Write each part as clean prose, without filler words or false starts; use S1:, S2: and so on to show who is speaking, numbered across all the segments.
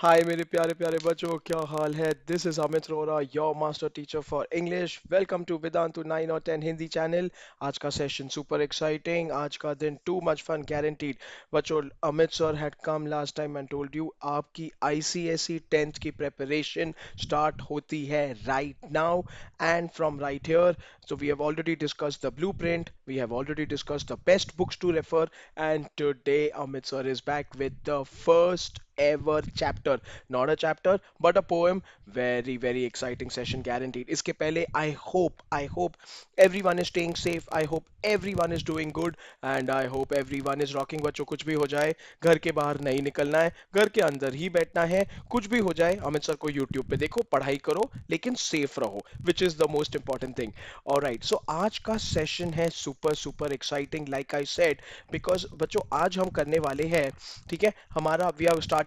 S1: हाय मेरे प्यारे प्यारे बच्चों, क्या हाल है? This is Amit Rora, your master teacher for English. Welcome to Vedantu 9 और 10 हिंदी चैनल। आज का सेशन सुपर एक्साइटिंग, आज का दिन टू मच फन गारंटीड। बच्चों, Amit sir had come last time and told you आपकी आईसीएसई 10th की प्रिपरेशन स्टार्ट होती है right now and from right here. So we have already discussed the blueprint, we have already discussed the best books to refer, and today Amit sir is back with the first ever chapter. Not a chapter, but a poem. Very, very exciting session guaranteed. इसके पहले I hope everyone is staying safe. I hope everyone is doing good and I hope everyone is rocking. बच्चों, कुछ भी हो जाए, घर के बाहर नहीं निकलना है, घर के अंदर ही बैठना है. कुछ भी हो जाए, अमित सर को यूट्यूब पे देखो, पढ़ाई करो, लेकिन सेफ रहो, which is the most important thing. Alright, so आज का सेशन है super super exciting, like I said, because बच्चों आज हम करने वाले हैं, ठीक है, हमारा we are starting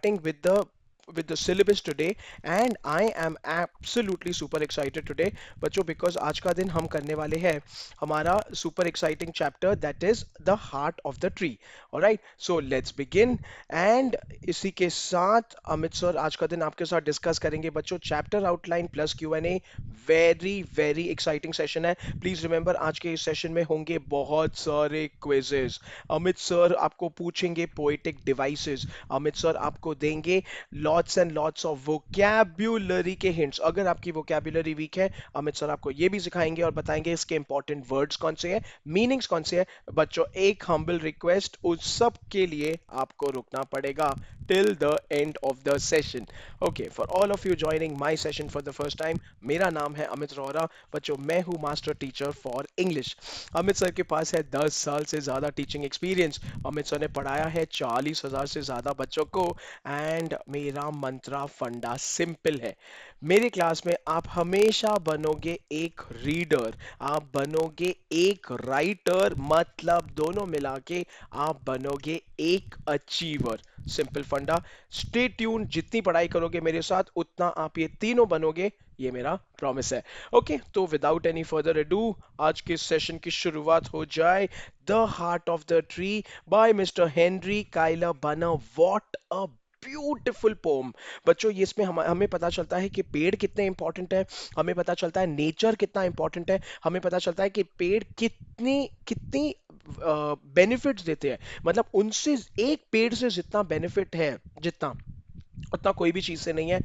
S1: with the syllabus today and I am absolutely super excited today बच्चों, because आज का दिन हम करने वाले हैं हमारा super exciting chapter, that is the heart of the tree. alright, so let's begin. and इसी के साथ अमित सर आज का दिन आपके साथ डिस्कस करेंगे बच्चों chapter outline plus Q&A. Very very exciting session है. प्लीज रिमेंबर, आज के इस सेशन में होंगे बहुत सारे क्विजेस. अमित सर आपको पूछेंगे पोएटिक डिवाइसेस. अमित सर आपको देंगे lots and lots of vocabulary के हिंट्स. अगर आपकी वोकैब्युलरी वीक है, अमित सर आपको ये भी सिखाएंगे और बताएंगे इसके इंपॉर्टेंट वर्ड्स कौन से हैं, मीनिंग्स कौन से हैं. बच्चों, एक हम्बल रिक्वेस्ट, उस सब के लिए आपको रुकना पड़ेगा till the end of the session. Okay, for all of you joining my session for the first time, मेरा नाम है अमित रोहरा. बच्चों, मैं हूँ master teacher for English. Amit sir के पास है 10 साल से ज़्यादा टीचिंग एक्सपीरियंस. अमित सर ने पढ़ाया है 40,000 से ज़्यादा बच्चों को. एंड मेरा मंत्रा फंडा सिंपल है. मेरी क्लास में आप हमेशा बनोगे एक रीडर, आप बनोगे एक राइटर, मतलब दोनों मिला के आप बनोगे एक अचीवर. सिंपल फंडा. स्टे ट्यून, जितनी पढ़ाई करोगे मेरे साथ उतना आप ये तीनों बनोगे, ये मेरा प्रॉमिस है. ओके, तो विदाउट एनी फर्दर अडू, आज के सेशन की शुरुआत हो जाए. The heart of the tree by Mr Henry Cuyler Bunner. What a beautiful poem. बच्चों, ये इसमें हमें पता चलता है कि पेड़ कितने इंपॉर्टेंट है, हमें पता चलता है नेचर कितना इंपॉर्टेंट है, हमें पता चलता है कि पेड़ कितनी कितनी बेनिफिट्स देते हैं. मतलब उनसे, एक पेड़ से जितना बेनिफिट है, जितना उतना कोई भी चीज से नहीं है.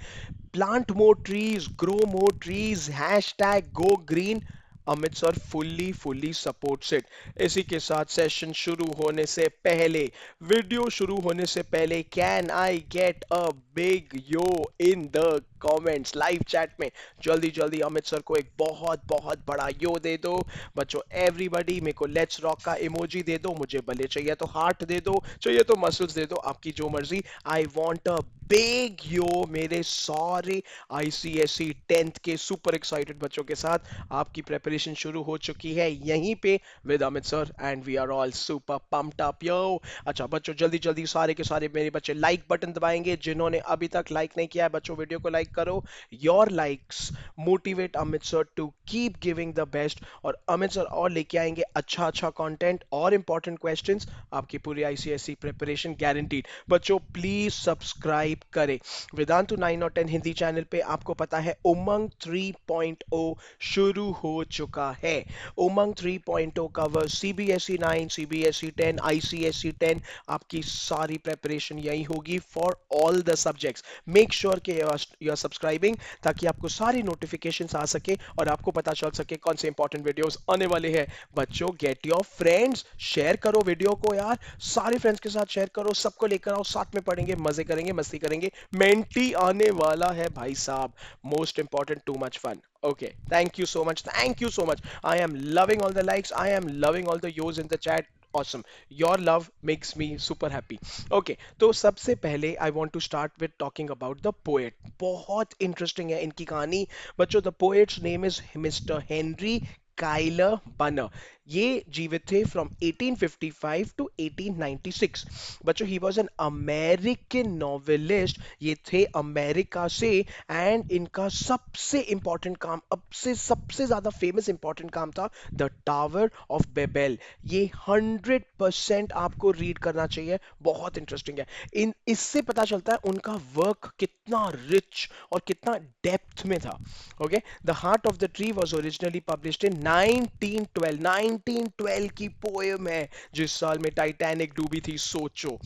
S1: Plant more trees, grow more trees, hash tag go green. Amit sir fully fully supports it. इसी के साथ सेशन शुरू होने से पहले, वीडियो शुरू होने से पहले, can I get a big yo in the comments live chat में. जल्दी जल्दी अमित सर को एक बहुत बहुत बड़ा यो दे दो. बच्चों, एवरीबॉडी मेरे को लेट्स रॉक का इमोजी दे दो. मुझे भले चाहिए तो हार्ट दे दो, चाहिए तो मसल्स दे दो, आपकी जो मर्जी. आई वॉन्ट अ बिग यो मेरे सारे आईसीएसई 10th के सुपर एक्साइटेड बच्चों के साथ. आपकी प्रिपरेशन शुरू हो चुकी है यहीं पे with Amit sir and we are all super pumped up yo. अच्छा बच्चों, जल्दी जल्दी सारे के सारे मेरे बच्चे लाइक बटन दबाएंगे. जिन्होंने अभी तक लाइक नहीं किया है बच्चों, वीडियो को लाइक करो. Your likes motivate Amit sir to keep giving the best. और अमित सर और लेके आएंगे अच्छा अच्छा कंटेंट और इंपॉर्टेंट क्वेश्चंस. आपकी पूरी आईसीएसई प्रिपरेशन गारंटीड. बच्चों, प्लीज सब्सक्राइब करें वेदांतु 9 और 10 हिंदी चैनल पे. आपको पता है उमंग 3.0 शुरू हो चुका है. उमंग 3.0 कवर सीबीएसई 9, सीबीएसई 10, आईसीएसई 10. आपकी सारी प्रिपरेशन यही होगी for all the subjects. Make sure कि यू आर सब्सक्राइबिंग, ताकि आपको सारी नोटिफिकेशंस आ सके और आपको पता चल सके कौन से इंपॉर्टेंट वीडियोस आने वाले हैं. बच्चों, गेट योर फ्रेंड्स, शेयर करो वीडियो को यार, सारे फ्रेंड्स के साथ शेयर करो, सबको लेकर आओ, साथ में पढ़ेंगे, मजे करेंगे, मस्ती करेंगे. मेंटी आने वाला है भाई साहब. Most important, too much fun. Okay, thank you so much. Thank you so much. I am loving all the likes. I am loving all the yo's in the chat. Awesome. Your love makes me super happy. Okay, तो सबसे पहले I want to start with talking about the poet. बहुत interesting है इनकी कहानी. बच्चों, the poet's name is Mr. Henry Cuyler Bunner. ये जीवित थे फ्रॉम 1855 टू 1896। बच्चों he was an American novelist, ये थे अमेरिका से। एंड इनका सबसे इंपॉर्टेंट काम, अब से सबसे ज्यादा फेमस इंपॉर्टेंट काम था द टावर ऑफ बेबेल। ये 100% आपको रीड करना चाहिए, बहुत इंटरेस्टिंग है। इन इससे पता चलता है उनका वर्क कितना रिच और कितना डेप्थ में था। Okay, the heart of the tree was originally published in 1912। 1912 की पोएम है जिस साल में टाइटैनिक डूबी थी, सोचो।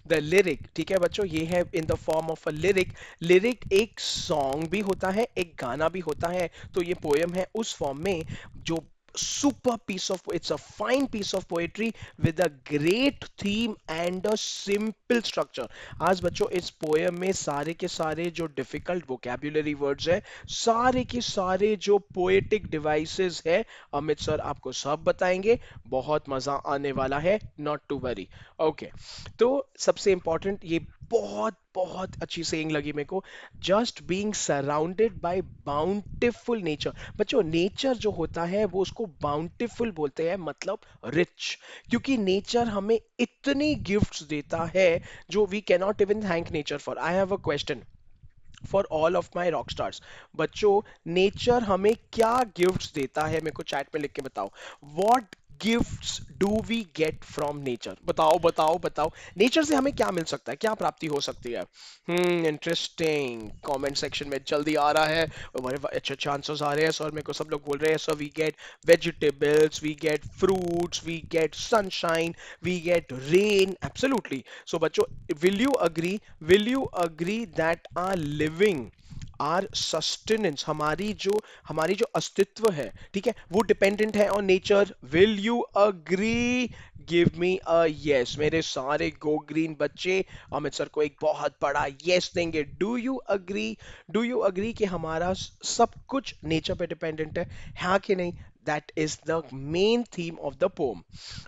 S1: द लिरिक, ठीक है बच्चों, ये है in the form of a lyric. Lyric एक सॉन्ग भी होता है, एक गाना भी होता है, तो ये पोएम है उस फॉर्म में जो super piece of, it's a fine piece of poetry with a great theme and a simple structure। आज बच्चों इस पोएम में सारे के सारे जो डिफिकल्ट वोकैब्युलरी वर्ड्स है, सारे के सारे जो पोएटिक डिवाइसेस है, अमित सर आपको सब बताएंगे। बहुत मजा आने वाला है, नॉट टू वरी। ओके, तो सबसे इंपॉर्टेंट, ये बहुत बहुत अच्छी सेइंग लगी मेरे को, just being surrounded by bountiful nature. बच्चों नेचर जो होता है वो उसको बाउंटिफुल बोलते हैं, मतलब रिच। क्योंकि नेचर हमें इतनी गिफ्ट्स देता है जो we cannot even thank nature for. I have a question for all of my rock stars. बच्चों नेचर हमें क्या गिफ्ट्स देता है, मेरे को चैट में लिख के बताओ। What gifts do we get from nature? बताओ बताओ बताओ, नेचर से हमें क्या मिल सकता है, क्या प्राप्ति हो सकती है? इंटरेस्टिंग, कमेंट सेक्शन में जल्दी आ रहा है। बड़े अच्छे अच्छे आंसर्स आ रहे हैं सर, मेरे को सब लोग बोल रहे हैं sir we get vegetables, we get fruits, we get sunshine, we get rain. Absolutely. So बच्चों, will you agree, will you agree that our living, our sustenance, हमारी जो अस्तित्व है, ठीक है, वो डिपेंडेंट है on nature? Will you agree? Give me a yes. मेरे सारे गो ग्रीन बच्चे अमित सर को एक बहुत बड़ा यस देंगे। Do you agree? Do you agree कि हमारा सब कुछ नेचर पे डिपेंडेंट है, हाँ कि नहीं? That is the main theme of the poem.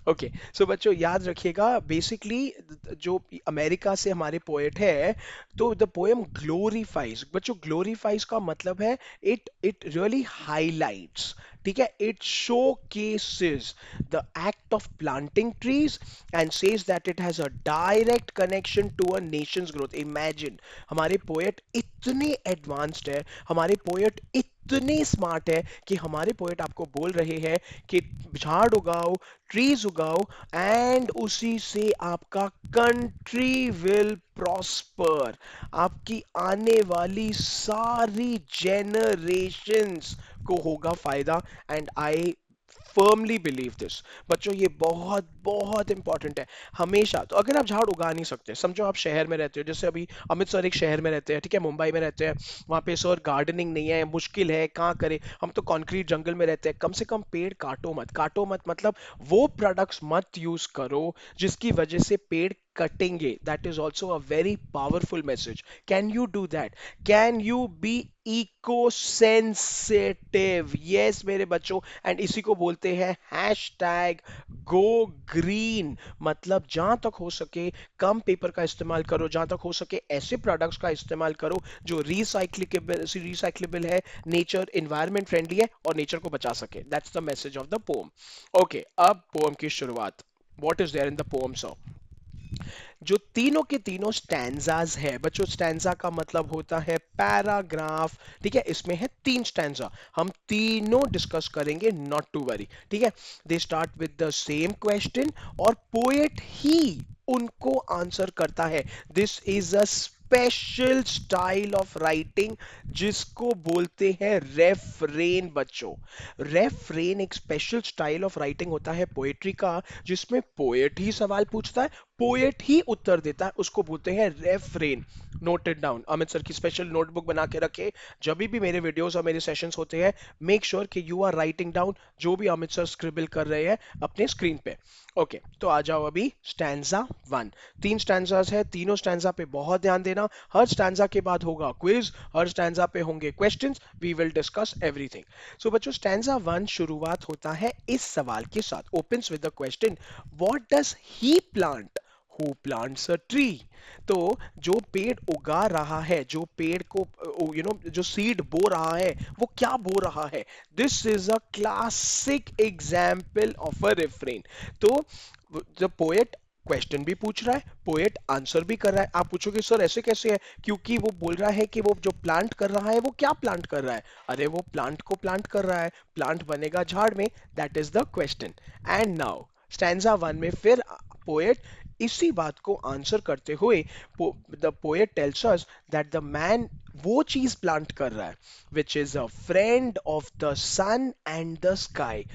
S1: Okay, so बच्चों याद रखिएगा, बेसिकली जो अमेरिका से हमारे पोएट है, तो द पोएम ग्लोरीफाइज, बच्चों ग्लोरीफाइज का मतलब है इट इट रियली हाईलाइट्स, ठीक है, it showcases the act of planting trees and says that it has a direct connection to a nation's growth. Imagine, हमारे पोएट इतने एडवांस्ड है, हमारे पोएट इतने स्मार्ट है कि हमारे पोएट आपको बोल रहे हैं कि झाड़ उगाओ, ट्रीज उगाओ, एंड उसी से आपका कंट्री विल प्रॉस्पर। आपकी आने वाली सारी जेनरेशंस को होगा फायदा। And I firmly believe this. बच्चों ये बहुत बहुत इंपॉर्टेंट है। हमेशा, तो अगर आप झाड़ उगा नहीं सकते, समझो आप शहर में रहते हो, जैसे अभी अमित सर एक शहर में रहते हैं, ठीक है, मुंबई में रहते हैं, वहां पे सर गार्डनिंग नहीं है, मुश्किल है, कहाँ करें, हम तो कंक्रीट जंगल में रहते हैं। कम से कम पेड़ काटो मत, काटो मत मतलब वो प्रोडक्ट्स मत यूज करो जिसकी वजह से पेड़ कटेंगे। That is also a very powerful message. Can you do that? Can you be eco sensitive? Yes मेरे बच्चों, एंड इसी को बोलते हैं हैशटैग गो ग्रीन। मतलब जहां तक हो सके कम पेपर का इस्तेमाल करो, जहां तक हो सके ऐसे प्रोडक्ट्स का इस्तेमाल करो जो रिसाइक्लेबल है, नेचर इन्वायरमेंट फ्रेंडली है और नेचर को बचा सके। That's the message of the poem. Okay, अब पोम की शुरुआत। What is there in the poem sir? जो तीनों के तीनों स्टैंजाज है बच्चों, स्टैंजा का मतलब होता है पैराग्राफ, ठीक है, इसमें है तीन स्टैंजा, हम तीनों डिस्कस करेंगे, नॉट टू वरी, ठीक है। They start with the same question और पोएट ही उनको आंसर करता है। This is a special style of writing जिसको बोलते हैं रेफरेन बच्चों। रेफरेन एक स्पेशल स्टाइल ऑफ राइटिंग होता है पोएट्री का, जिसमें पोएट ही सवाल पूछता है, पोएट ही उत्तर देता है, उसको बोलते हैं refrain. Noted down, Amit sir की स्पेशल नोटबुक बना के रखे, जब भी मेरे वीडियोस और मेरे सेशंस होते हैं, मेक श्योर कि यू आर राइटिंग डाउन जो भी अमित सर स्क्रिबल कर रहे हैं अपने स्क्रीन पे। ओके, तो आ जाओ अभी स्टैंजा वन। तीन स्टैंजास है, तीनों स्टैंजा पे बहुत ध्यान देना। हर स्टैंजा के बाद होगा क्विज, हर स्टैंजा पे होंगे questions, we will discuss everything. So बच्चों स्टैंजा वन शुरुआत होता है इस सवाल के साथ, opens with the question, what does he plant who plants a tree. तो जो पेड़ उगा रहा है, जो पेड़ को जो सीड बो रहा है, वो क्या बो रहा है? This is a classic example of a refrain. तो द पोएट क्वेश्चन भी पूछ रहा है, पोएट आंसर भी कर रहा है। आप पूछोगे सर ऐसे कैसे है? क्योंकि वो बोल रहा है कि वो जो प्लांट कर रहा है वो क्या प्लांट कर रहा है। अरे वो प्लांट को प्लांट कर रहा है, प्लांट बनेगा झाड़ में। That is the question. And now stanza one में फिर पोएट इसी बात को आंसर करते हुए the poet tells us that the man वो चीज प्लांट कर रहा है which is a friend of the sun and the sky.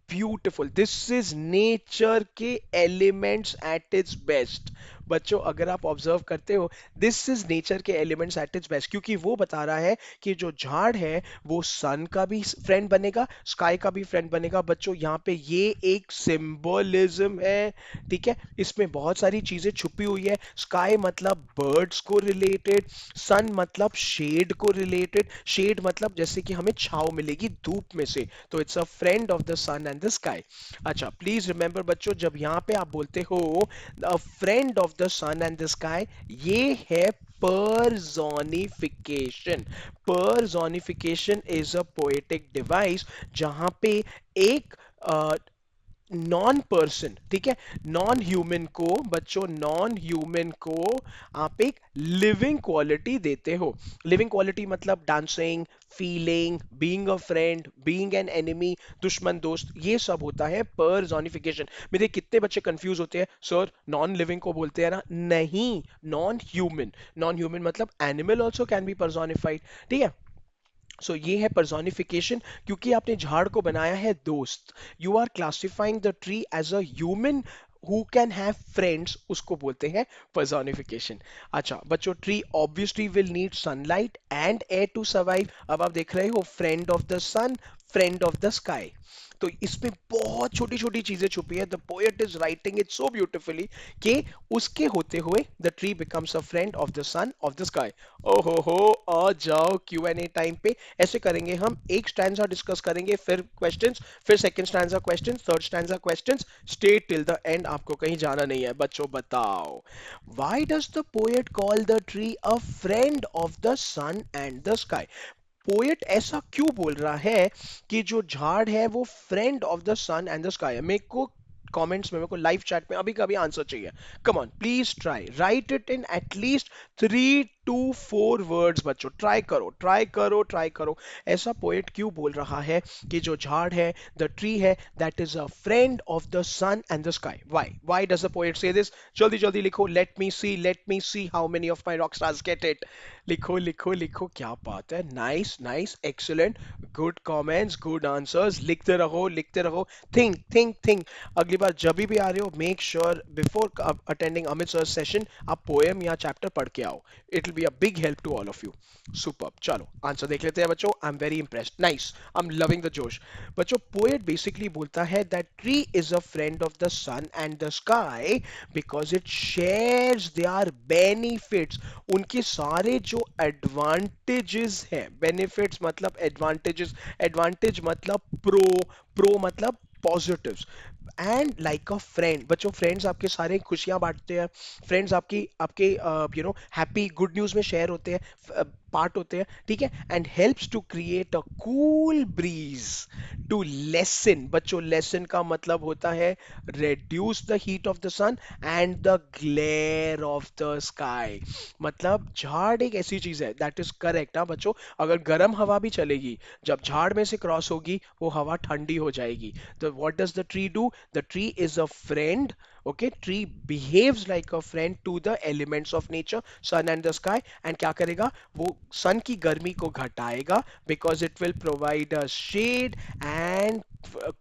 S1: Beautiful, this is nature के एलिमेंट्स एट इट्स बेस्ट। बच्चों अगर आप ऑब्जर्व करते हो, दिस इज नेचर के एलिमेंट्स एट इट्स बेस्ट, क्योंकि वो बता रहा है कि जो झाड़ है वो सन का भी फ्रेंड बनेगा, स्काई का भी फ्रेंड बनेगा। बच्चों यहाँ पे ये एक सिंबलिज्म है, ठीक है। इसमें बहुत सारी चीजें छुपी हुई है। स्काई मतलब बर्ड्स को रिलेटेड, सन मतलब शेड को रिलेटेड, शेड मतलब जैसे कि हमें छाव मिलेगी धूप में से, तो it's a friend of the sun and the sky. अच्छा प्लीज रिमेंबर बच्चों, जब यहाँ पे आप बोलते हो a friend of the sun and the sky, ये है personification. Personification is a poetic device जहां पे एक नॉन पर्सन, ठीक है, नॉन ह्यूमन को, बच्चों नॉन ह्यूमन को आप एक लिविंग क्वालिटी देते हो। लिविंग क्वालिटी मतलब dancing, feeling, being a friend, being an enemy, दुश्मन दोस्त, ये सब होता है पर्सोनिफिकेशन। मेरे कितने बच्चे कंफ्यूज होते हैं, सर नॉन लिविंग को बोलते हैं ना? नहीं, नॉन ह्यूमन। नॉन ह्यूमन मतलब animal also can be personified, ठीक है। सो ये है पर्सोनिफिकेशन, क्योंकि आपने झाड़ को बनाया है दोस्त। You are classifying the tree as a human who can have friends, उसको बोलते हैं पर्सोनिफिकेशन। अच्छा बच्चों, tree obviously will need sunlight and air to survive. अब आप देख रहे हो friend of the sun, friend of the sky. तो इसमें बहुत छोटी छोटी चीजें छुपी है। The poet is writing it so beautifully कि उसके होते हुए the tree becomes a friend of the son of the sky. ओहो हो, आ जाओ क्यू एन ए टाइम पे। ऐसे करेंगे हम, एक स्टैंजा डिस्कस करेंगे, फिर क्वेश्चंस, फिर second stanza questions, third stanza questions. Stay till the end, आपको कहीं जाना नहीं है। बच्चों बताओ, why does the poet call the tree a friend of the sun and the sky? Poet ऐसा क्यों बोल रहा है कि जो झाड़ है वो friend of the sun and the sky है? मेरे को कमेंट्स में, मेरे को लाइव चैट में अभी कभी आंसर चाहिए। Come on please try right it in at least 3 to 4 words. बच्चों ट्राई करो, ट्राई करो, ट्राई करो। ऐसा पोएट क्यों बोल रहा है कि जो झाड़ है, द ट्री है, that is a friend of the sun and the sky? Why does the poet say this? जल्दी जल्दी लिखो, let me see how many of my rock stars get it. लिखो लिखो लिखो, क्या बात है, nice nice, excellent, good comments, good answers, लिखते रहो लिखते रहो। थिंक थिंक थिंक, अगली बार जब भी आ रहे हो, make sure before attending Amit sir session आप पोएम या चैप्टर पढ़ के आओ। It will be a big help to all of you. Super, चलो आंसर देख लेते हैं बच्चों। I am very impressed, nice, I am loving the josh. बच्चों पोएट बेसिकली बोलता है that tree is a friend of the sun and the sky because it shares their benefits. उनके सारे जो एडवांटेजेस हैं, बेनिफिट्स मतलब एडवांटेजेस, एडवांटेज मतलब प्रो, प्रो मतलब positives, and like a friend. बच्चों फ्रेंड्स आपके सारे खुशियां बांटते हैं, फ्रेंड्स आपकी आपके हैप्पी गुड न्यूज में शेयर होते हैं, पार्ट होते हैं, ठीक है। And helps to create a cool breeze to lessen. बच्चों लेसन का मतलब होता है reduce the heat of the sun and the glare of the sky। मतलब झाड़ एक ऐसी चीज है, दैट इज करेक्ट। हाँ बच्चों, अगर गर्म हवा भी चलेगी, जब झाड़ में से क्रॉस होगी वो हवा ठंडी हो जाएगी। तो what does the tree do? The tree is a friend, okay, tree behaves like a friend to the elements of nature, sun and the sky. And क्या करेगा वो? सन की गर्मी को घटाएगा, because it will provide a shade and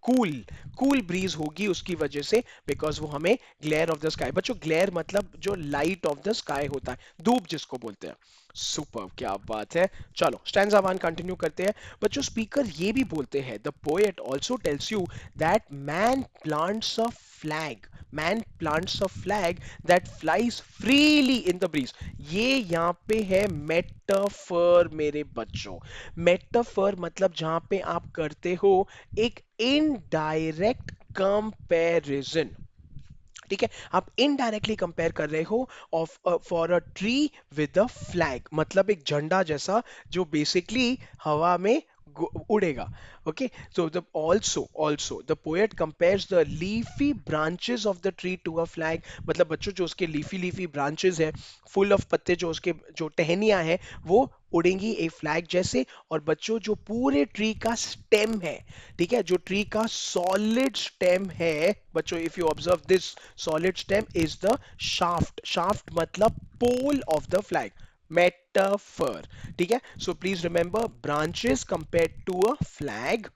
S1: cool, cool breeze होगी उसकी वजह से, बिकॉज वो हमें ग्लेयर ऑफ द स्काई। बच्चों ग्लेयर मतलब जो लाइट ऑफ द स्काई होता है, धूप जिसको बोलते हैं। सुपर, क्या बात है। चलो स्टैंजा वन कंटिन्यू करते हैं। बच्चों स्पीकर ये भी बोलते हैं, the poet also tells you that man plants a flag, man plants a flag that flies freely in the breeze. ये यहाँ पे है मेटाफर मेरे बच्चों। मेटाफर मतलब जहां पे आप करते हो एक इनडायरेक्ट कंपैरिजन। ठीक है, आप इनडायरेक्टली कंपेयर कर रहे हो of for a tree with a flag, मतलब एक झंडा जैसा जो बेसिकली हवा में उड़ेगा. Okay, so the also the poet compares the leafy branches of the tree to a flag. मतलब बच्चों जो उसके लीफी ब्रांचेस है, फुल ऑफ पत्ते, जो उसके जो टहनियां हैं वो उड़ेंगी एक फ्लैग जैसे. और बच्चों जो पूरे ट्री का स्टेम है, ठीक है, जो ट्री का सॉलिड स्टेम है बच्चों, if you observe this solid stem is the shaft मतलब pole of the flag. Metaphor. ठीक है, so please remember branches compare to a flag,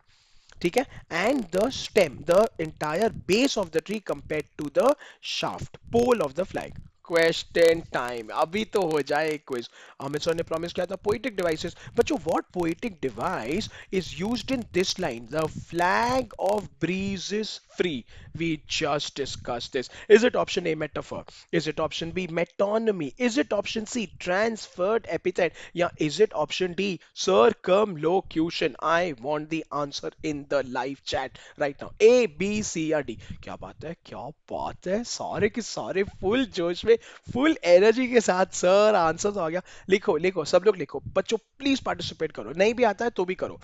S1: ठीक है, and the stem the entire base of the tree compare to the shaft pole of the flag. Question time, अभी तो हो जाए एक quiz. Amit sir ने प्रॉमिस किया था पोएटिक डिवाइसेस. बच्चों what poetic device is used in this line, the flag of breeze is free. We just discuss this. Is it option A metaphor, is it option B metonymy, is it option C transferred epithet, या is it option D circumlocution? I want the answer in the live chat right now. A, B, C या D. क्या बात है, क्या बात है, सारे के सारे फुल जोश में, फुल एनर्जी के साथ. सर आंसर तो आ गया. लिखो लिखो, सब लोग लिखो बच्चों, प्लीज पार्टिसिपेट करो, नहीं भी आता है तो भी करो.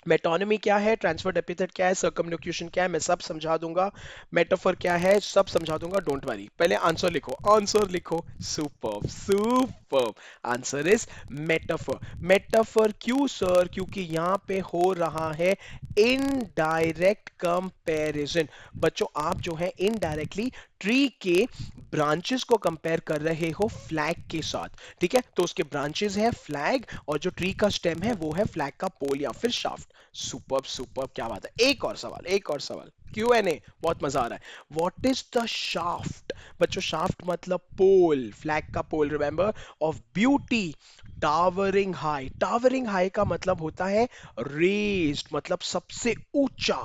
S1: मेटोनमी क्या है, ट्रांसफर्ड एपिथेट क्या है, सर्कमलोक्यूशन क्या है, मैं सब समझा दूंगा. मेटाफर क्या है, सब समझा दूंगा, डोंट वरी. पहले आंसर लिखो, आंसर लिखो. Superb superb. Answer is metaphor. Metaphor क्यों सर? क्योंकि यहाँ पे हो रहा है इनडायरेक्ट कंपैरिजन. बच्चों आप जो है इनडायरेक्टली ट्री के ब्रांचेस को कंपेयर कर रहे हो फ्लैग के साथ. ठीक है, तो उसके ब्रांचेस है फ्लैग, और जो ट्री का स्टेम है वो है फ्लैग का पोल या फिर शाफ्ट. सुपर्ब सुपर्ब, क्या बात है. एक और सवाल, एक और सवाल, Q&A. बहुत मजा आ रहा है. What is the shaft? बच्चों शाफ्ट मतलब पोल, फ्लैग का pole, remember, of beauty towering high का मतलब होता है रेज्ड, मतलब सबसे ऊंचा.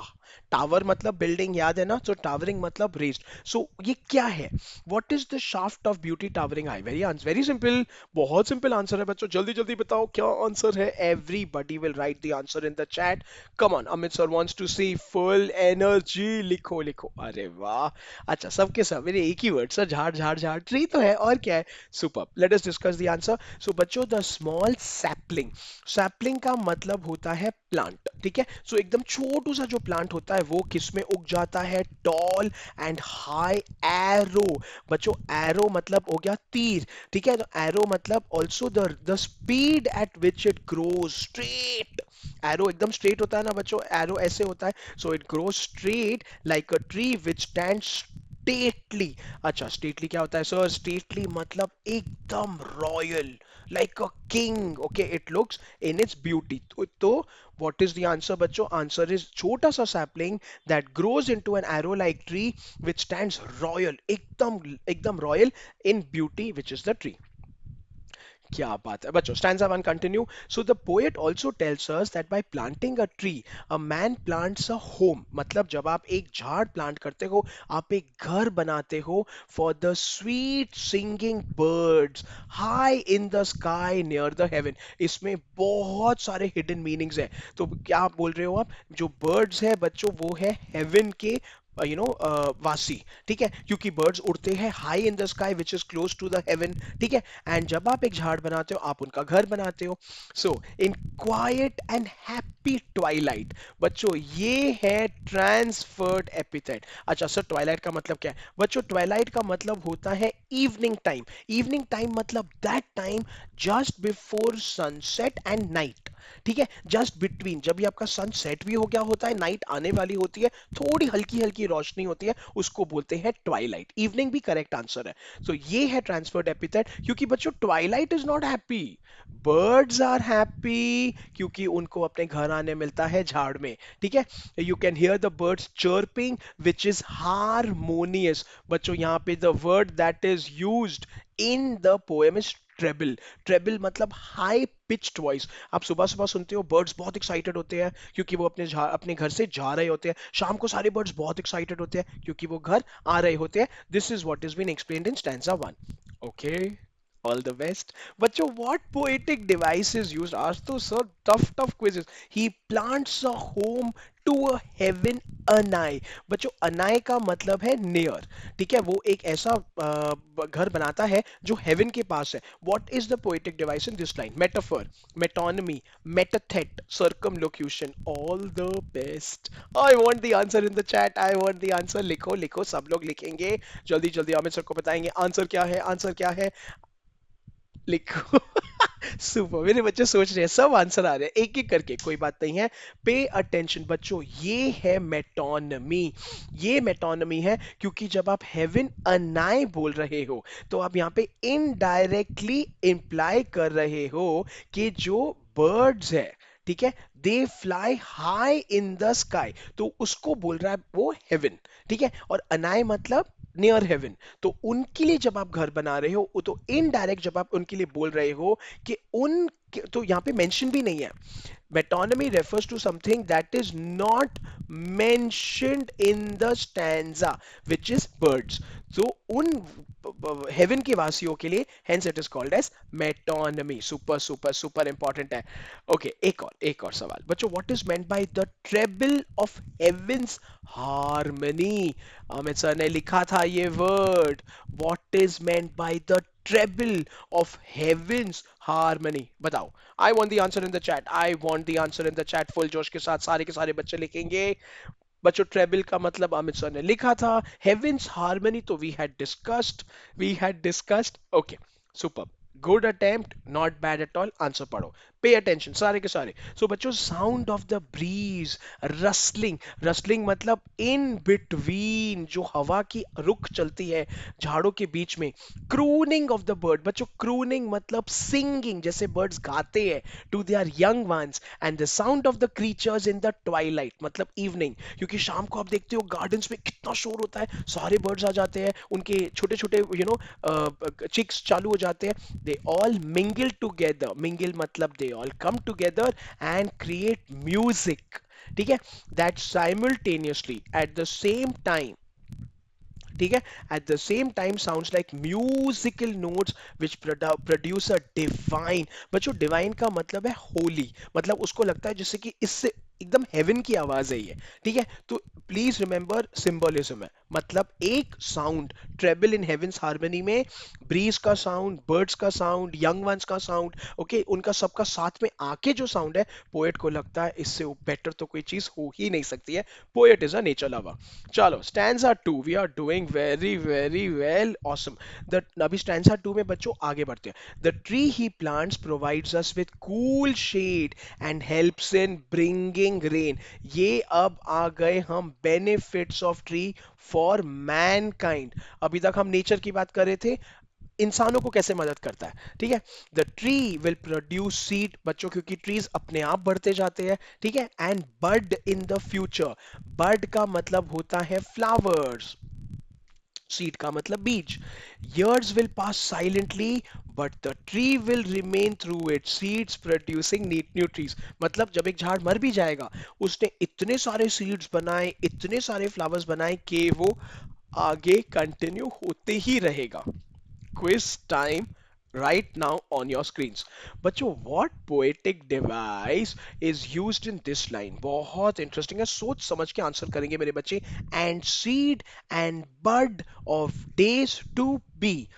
S1: टावर मतलब बिल्डिंग, याद है ना, तो टावरिंग मतलब रेज्ड. सो ये क्या है? What is the shaft of beauty towering high? Very simple, बहुत सिंपल आंसर है बच्चों. जल्दी जल्दी बताओ क्या आंसर है. Everybody will write the answer in the chat. Come on, Amit sir wants to see full energy. लिखो लिखो, अरे वाह. अच्छा सबके सब मेरे एक ही वर्ड सर, झाड़ झाड़ झाड़, ट्री तो है और क्या है. Super, let us discuss the answer. So बच्चों द स्मॉल सैपलिंग, सैपलिंग का मतलब होता है प्लांट. ठीक है, सो एकदम छोटू सा जो प्लांट होता है वो किस में उग जाता है? Tall and high arrow. बच्चों एरो मतलब हो गया तीर. ठीक है, तो एरो मतलब also the speed at which it grows straight. Arrow एकदम स्ट्रेट होता है ना बच्चों, एरो ऐसे होता है. So it grows straight like a tree which stand stately. अच्छा स्टेटली क्या होता है सर? स्टेटली मतलब एकदम royal, like a king. Okay, it looks in its beauty. तो व्हाट इज द आंसर बच्चों? आंसर इज छोटा सा sapling that grows into an arrow like tree which stands royal, एकदम एकदम royal in beauty, which is the tree. क्या बात है बच्चों. Stanza 1 continue. So the poet also tells us that by planting a tree, a man plants a home. मतलब जब आप एक झाड़ प्लांट करते हो, आप एक घर बनाते हो for the sweet singing birds high in the sky near the heaven. इसमें बहुत सारे hidden meanings है. तो क्या आप बोल रहे हो? आप जो birds है बच्चों वो है heaven के वासी. ठीक है, क्योंकि बर्ड्स उड़ते हैं high in the sky which is close to the heaven. ठीक है, एंड जब आप एक झाड़ बनाते हो आप उनका घर बनाते हो. सो in quiet and happy Twilight. बच्चों ये है ट्रांसफर्ड एपिथेट. अच्छा सर ट्वाइलाइट का मतलब क्या है? बच्चों ट्वाइलाइट का मतलब होता है इवनिंग टाइम. इवनिंग टाइम मतलब that time just before sunset and night. ठीक है, जस्ट बिटवीन, जब भी आपका सन सेट भी हो गया होता है, नाइट आने वाली होती है, थोड़ी हल्की हल्की रोशनी होती है, उसको बोलते हैं ट्वाइलाइट. इवनिंग भी करेक्ट आंसर है. तो ये है ट्रांसफर्ड एपिथेट. क्योंकि बच्चों twilight is not happy, birds are happy, क्योंकि उनको अपने घर आने मिलता है झाड़ में. ठीक है, you can hear the birds chirping which is harmonious. बच्चों यहाँ पे the word that is used in the poem is treble. Treble मतलब हाई पिच्ड वॉइस. आप सुबह सुबह सुनते हो बर्ड्स बहुत एक्साइटेड होते हैं क्योंकि वो अपने घर से जा रहे होते हैं. शाम को सारे बर्ड्स बहुत एक्साइटेड होते हैं क्योंकि वो घर आ रहे होते हैं. This is what is been explained in stanza 1. Okay, all the best बच्चों. What poetic device is used? आज तो sir tough tough quizzes. He plants a home to a heaven anigh. बच्चों अनाई का मतलब है नियर. ठीक है, वो एक ऐसा घर बनाता है जो हेवन के पास है. What is the poetic device in this line? Metaphor, metonymy, मेटाथेट, circumlocution. All the best. I want the answer in the chat. I want the answer. लिखो लिखो, सब लोग लिखेंगे. जल्दी जल्दी अमित सर को बताएंगे आंसर क्या है. आंसर क्या है? लिखो. सुपर. मेरे बच्चे सोच रहे हैं, सब आंसर आ रहे हैं एक एक करके. कोई बात नहीं है. पे अटेंशन बच्चों, ये है मेटोनमी. ये मेटोनमी है क्योंकि जब आप हेवन अनाई बोल रहे हो तो आप यहाँ पे इनडायरेक्टली इंप्लाई कर रहे हो कि जो बर्ड्स है, ठीक है, they fly high in the sky, तो उसको बोल रहा है वो हेवन. ठीक है, और अनाई मतलब नियर हेवन. तो उनके लिए जब आप घर बना रहे हो तो इनडायरेक्ट जब आप उनके लिए बोल रहे हो कि उन, तो यहाँ पे मेंशन भी नहीं है. Metonymy refers to something that is not mentioned in the stanza, which is birds. So उन हेवन के वासियों के लिए hence it is called as metonymy. Super super super important है. ओके, एक और सवाल बच्चों. What is meant by the treble of heaven's harmony? Amit sir ने लिखा था ये word. What is meant by the treble of heaven's harmony? बताओ. I want the answer in the chat. I want the answer in the chat. Full जोश के साथ सारे के सारे बच्चे लिखेंगे. बच्चों ट्रेबल का मतलब अमित सर ने लिखा था. हेवेंस हार्मनी तो we had discussed. Okay, super. Good attempt, not bad at all. Answer पढ़ो. पे अटेंशन सारे के सारे. सो बच्चों, sound of the breeze, rustling. Rustling मतलब इन बिटवीन, जो हवा की रुख चलती है झाड़ों के बीच में. Crooning of the bird. बच्चों क्रूनिंग मतलब सिंगिंग, जैसे बर्ड्स गाते हैं to their young ones. And the sound of the creatures in the twilight मतलब इवनिंग, क्योंकि शाम को आप देखते हो गार्डन्स में कितना शोर होता है, सारे बर्ड्स आ जाते हैं, उनके छोटे छोटे चिक्स चालू हो जाते हैं. They all mingle together. Mingle मतलब they all come together and create music. ठीक है, that simultaneously at the same time, ठीक है, at the same time sounds like musical notes which produce a divine. बच्चों डिवाइन का मतलब है होली. मतलब उसको लगता है जैसे कि इससे एकदम हेवन की आवाज है ये. ठीक है, तो प्लीज रिमेंबर सिंबलिज्म है. मतलब एक साउंड ट्रेबल इन हेवंस हार्मनी में, ब्रीज का साउंड, बर्ड्स का साउंड, यंग वंस का साउंड, ओके, उनका सबका साथ में आके जो साउंड है, पोएट को लगता है इससे बेटर तो कोई चीज हो ही नहीं सकती है. Poet is a nature lover. चलो stanza 2, we are doing very very well, awesome. The अभी स्टैंजा 2 में बच्चों आगे बढ़ते हैं. The tree he plants provides us with cool shade and helps in bringing rain. ये अब आ गए हम benefits of tree for mankind. अभी तक हम नेचर की बात कर रहे थे, इंसानों को कैसे मदद करता है. ठीक है, the tree will produce seed. बच्चों क्योंकि ट्रीज अपने आप बढ़ते जाते हैं. ठीक है, and bud in the future. Bud का मतलब होता है फ्लावर्स, सीड का मतलब बीज. years will pass silently but the tree will remain through its seeds producing new trees. मतलब जब एक झाड़ मर भी जाएगा, उसने इतने सारे सीड्स बनाए, इतने सारे फ्लावर्स बनाए कि वो आगे कंटिन्यू होते ही रहेगा. Quiz time right now on your screens. बच्चों what poetic device is used in this line? बहुत इंटरेस्टिंग है, सोच समझ के आंसर करेंगे मेरे बच्चे. And seed and bud of days to be.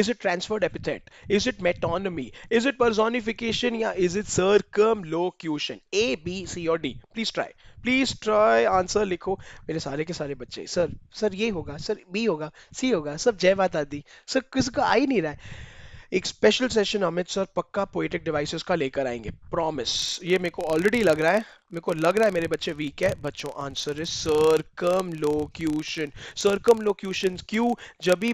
S1: Is it transferred epithet? Is it metonymy? Is it personification? या is it circumlocution? A, B, C or D? Please try. Please try. Answer लिखो. मेरे सारे के सारे बच्चे, sir sir ये होगा, sir B होगा, सी होगा, सब जय माता दी. सर किसी को आ ही नहीं रहा है. एक स्पेशल सेशन अमित सर पक्का पोएटिक डिवाइसेस का लेकर आएंगे, प्रॉमिस. ये मेरे को ऑलरेडी लग रहा है. मेरे को लग रहा है मेरे बच्चे वीक है. बच्चों आंसर इज सर्कमलोक्यूशन. सर्कमलोक्यूशन क्यों? जब भी